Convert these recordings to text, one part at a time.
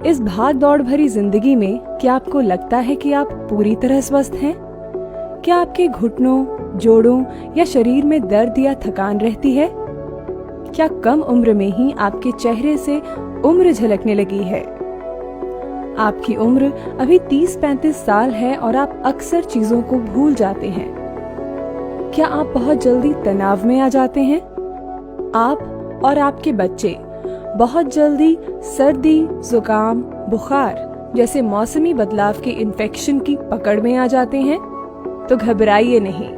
इस भाग दौड़ भरी जिंदगी में क्या आपको लगता है कि आप पूरी तरह स्वस्थ हैं? क्या आपके घुटनों, जोड़ों या शरीर में दर्द या थकान रहती है? क्या कम उम्र में ही आपके चेहरे से उम्र झलकने लगी है? आपकी उम्र अभी 30-35 साल है और आप अक्सर चीजों को भूल जाते हैं। क्या आप बहुत जल्दी तनाव में आ जाते हैं? आप और आपके बच्चे बहुत जल्दी सर्दी, जुकाम, बुखार जैसे मौसमी बदलाव के इन्फेक्शन की पकड़ में आ जाते हैं? तो घबराइए नहीं,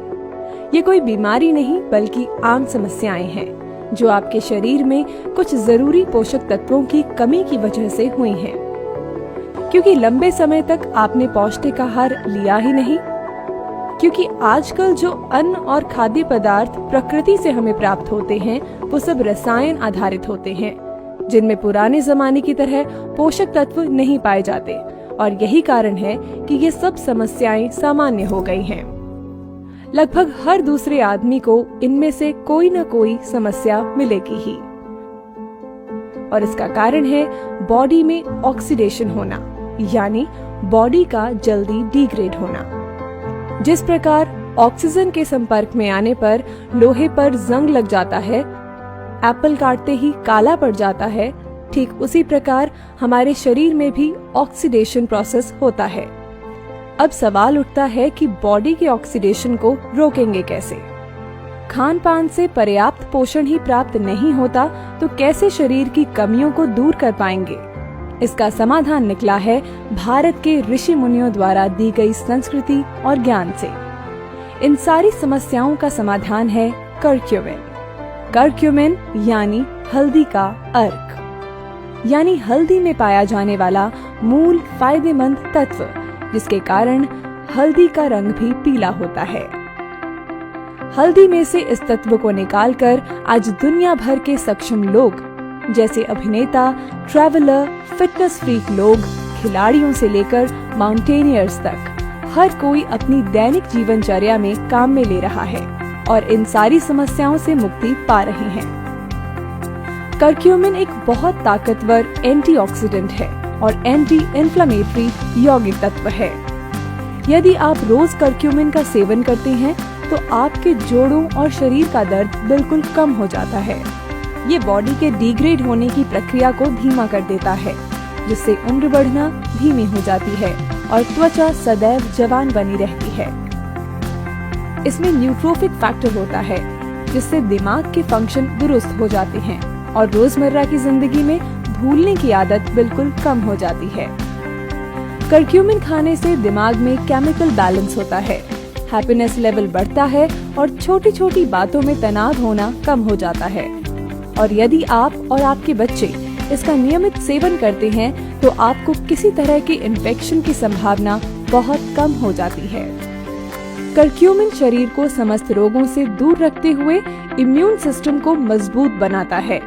ये कोई बीमारी नहीं बल्कि आम समस्याएं हैं जो आपके शरीर में कुछ जरूरी पोषक तत्वों की कमी की वजह से हुई हैं। क्योंकि लंबे समय तक आपने पौष्टिक आहार लिया ही नहीं, क्योंकि आजकल जो अन्न और खाद्य पदार्थ प्रकृति से हमें प्राप्त होते हैं वो सब रसायन आधारित होते हैं, जिनमें पुराने जमाने की तरह पोषक तत्व नहीं पाए जाते, और यही कारण है कि ये सब समस्याएं सामान्य हो गई हैं। लगभग हर दूसरे आदमी को इनमें से कोई न कोई समस्या मिलेगी ही, और इसका कारण है बॉडी में ऑक्सीडेशन होना, यानी बॉडी का जल्दी डिग्रेड होना। जिस प्रकार ऑक्सीजन के संपर्क में आने पर लोहे पर जंग लग जाता है, एप्पल काटते ही काला पड़ जाता है, ठीक उसी प्रकार हमारे शरीर में भी ऑक्सीडेशन प्रोसेस होता है। अब सवाल उठता है कि बॉडी के ऑक्सीडेशन को रोकेंगे कैसे? खान पान से पर्याप्त पोषण ही प्राप्त नहीं होता तो कैसे शरीर की कमियों को दूर कर पाएंगे? इसका समाधान निकला है भारत के ऋषि मुनियों द्वारा दी गई संस्कृति और ज्ञान से। इन सारी समस्याओं का समाधान है करक्यूमिन। करक्यूमिन यानी हल्दी का अर्क, यानी हल्दी में पाया जाने वाला मूल फायदेमंद तत्व, जिसके कारण हल्दी का रंग भी पीला होता है। हल्दी में से इस तत्व को निकालकर आज दुनिया भर के सक्षम लोग जैसे अभिनेता, ट्रैवलर, फिटनेस फ्रीक लोग, खिलाड़ियों से लेकर माउंटेनियर्स तक हर कोई अपनी दैनिक जीवनचर्या में काम में ले रहा है और इन सारी समस्याओं से मुक्ति पा रहे हैं। करक्यूमिन एक बहुत ताकतवर एंटीऑक्सीडेंट है और एंटी इन्फ्लेमेटरी यौगिक तत्व है। यदि आप रोज करक्यूमिन का सेवन करते हैं तो आपके जोड़ों और शरीर का दर्द बिल्कुल कम हो जाता है। ये बॉडी के डिग्रेड होने की प्रक्रिया को धीमा कर देता है, जिससे उम्र बढ़ना धीमी हो जाती है और त्वचा सदैव जवान बनी रहती है। इसमें न्यूट्रोफिक फैक्टर होता है, जिससे दिमाग के फंक्शन दुरुस्त हो जाते हैं और रोजमर्रा की जिंदगी में भूलने की आदत बिल्कुल कम हो जाती है। करक्यूमिन खाने से दिमाग में केमिकल बैलेंस होता है, हैप्पीनेस लेवल बढ़ता है और छोटी छोटी बातों में तनाव होना कम हो जाता है। और यदि आप और आपके बच्चे इसका नियमित सेवन करते हैं तो आपको किसी तरह की इन्फेक्शन की संभावना बहुत कम हो जाती है। करक्यूमिन शरीर को समस्त रोगों से दूर रखते हुए इम्यून सिस्टम को मजबूत बनाता है,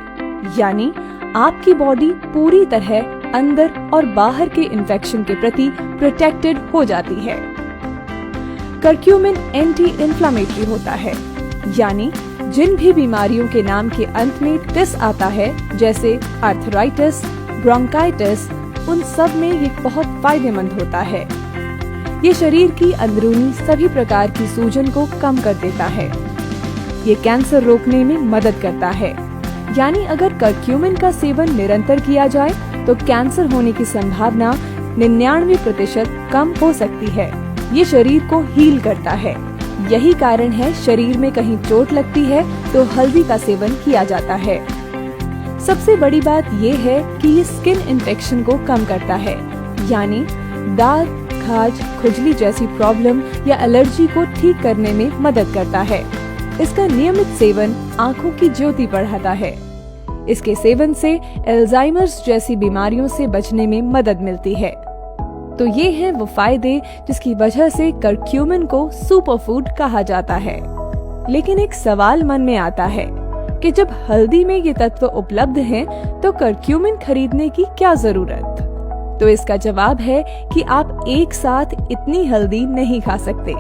यानी आपकी बॉडी पूरी तरह अंदर और बाहर के इन्फेक्शन के प्रति प्रोटेक्टेड हो जाती है। करक्यूमिन एंटी इन्फ्लेमेटरी होता है, यानी जिन भी बीमारियों के नाम के अंत में टिस आता है, जैसे आर्थराइटिस, ब्रोंकाइटिस, उन सब में ये बहुत फायदेमंद होता है। ये शरीर की अंदरूनी सभी प्रकार की सूजन को कम कर देता है। ये कैंसर रोकने में मदद करता है, यानी अगर करक्यूमिन का सेवन निरंतर किया जाए तो कैंसर होने की संभावना 99% कम हो सकती है। ये शरीर को हील करता है। यही कारण है शरीर में कहीं चोट लगती है तो हल्दी का सेवन किया जाता है। सबसे बड़ी बात ये है कि ये स्किन इन्फेक्शन को कम करता है, यानी दाग, खाज, खुजली जैसी प्रॉब्लम या एलर्जी को ठीक करने में मदद करता है। इसका नियमित सेवन आँखों की ज्योति बढ़ाता है। इसके सेवन से अल्जाइमर्स जैसी बीमारियों से बचने में मदद मिलती है। तो ये हैं वो फायदे जिसकी वजह से करक्यूमिन को सुपर फूड कहा जाता है। लेकिन एक सवाल मन में आता है कि जब हल्दी में ये तत्व उपलब्ध हैं, तो करक्यूमिन खरीदने की क्या जरूरत? तो इसका जवाब है कि आप एक साथ इतनी हल्दी नहीं खा सकते,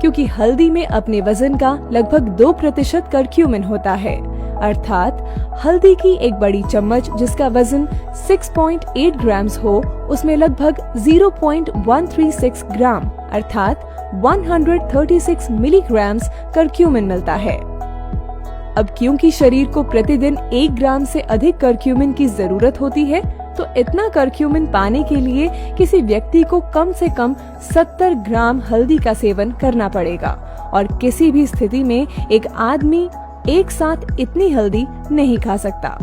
क्योंकि हल्दी में अपने वजन का लगभग 2% करक्यूमिन होता है अर्थात हल्दी की एक बड़ी चम्मच जिसका वजन 6.8 ग्राम्स हो, उसमें लगभग 0.136 ग्राम अर्थात 136 मिलीग्राम्स करक्यूमिन मिलता है। अब क्योंकि शरीर को प्रतिदिन 1 ग्राम से अधिक करक्यूमिन की जरूरत होती है, तो इतना करक्यूमिन पाने के लिए किसी व्यक्ति को कम से कम 70 ग्राम हल्दी का सेवन करना पड़ेगा और किसी भी स्थिति में एक आदमी एक साथ इतनी हल्दी नहीं खा सकता।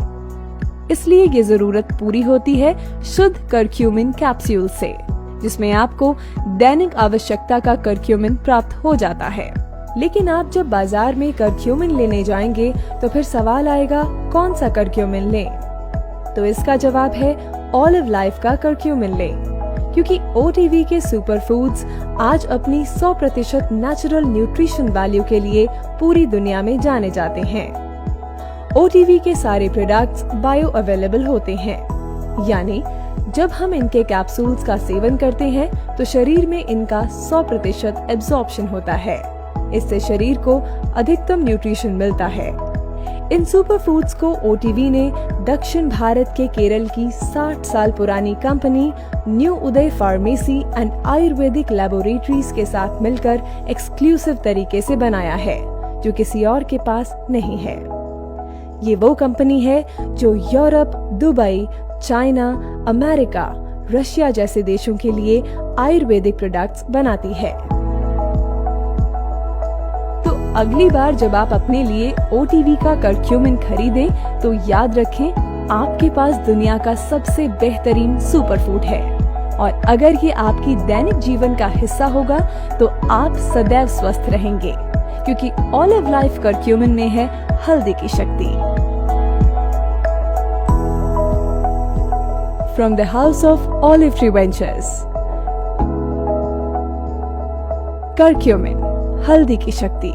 इसलिए ये जरूरत पूरी होती है शुद्ध करक्यूमिन कैप्सूल से, जिसमें आपको दैनिक आवश्यकता का करक्यूमिन प्राप्त हो जाता है। लेकिन आप जब बाजार में करक्यूमिन लेने जाएंगे तो फिर सवाल आएगा, कौन सा करक्यूमिन लें? तो इसका जवाब है ऑलिव लाइफ का करक्यूमिन लें, क्योंकि ओटीवी के सुपर फूड्स आज अपनी 100% नेचुरल न्यूट्रिशन वैल्यू के लिए पूरी दुनिया में जाने जाते हैं। ओटीवी के सारे प्रोडक्ट्स बायो अवेलेबल होते हैं, यानी जब हम इनके कैप्सूल्स का सेवन करते हैं तो शरीर में इनका 100% एब्जॉर्प्शन होता है। इससे शरीर को अधिकतम न्यूट्रिशन मिलता है। इन सुपर फूड्स को ओटीवी ने दक्षिण भारत के केरल की 60 साल पुरानी company new Uday pharmacy and Ayurvedic laboratories के साथ मिलकर एक्सक्लूसिव तरीके से बनाया है, जो किसी और के पास नहीं है। ये वो कंपनी है जो Europe, Dubai, China, America, Russia जैसे देशों के लिए आयुर्वेदिक प्रोडक्ट्स बनाती है। अगली बार जब आप अपने लिए ओटीवी का करक्यूमिन खरीदें तो याद रखें, आपके पास दुनिया का सबसे बेहतरीन सुपरफूड है और अगर ये आपकी दैनिक जीवन का हिस्सा होगा तो आप सदैव स्वस्थ रहेंगे, क्योंकि ऑलिव लाइफ करक्यूमिन में है हल्दी की शक्ति। From the house of olive tree ventures, curcumin, हल्दी की शक्ति।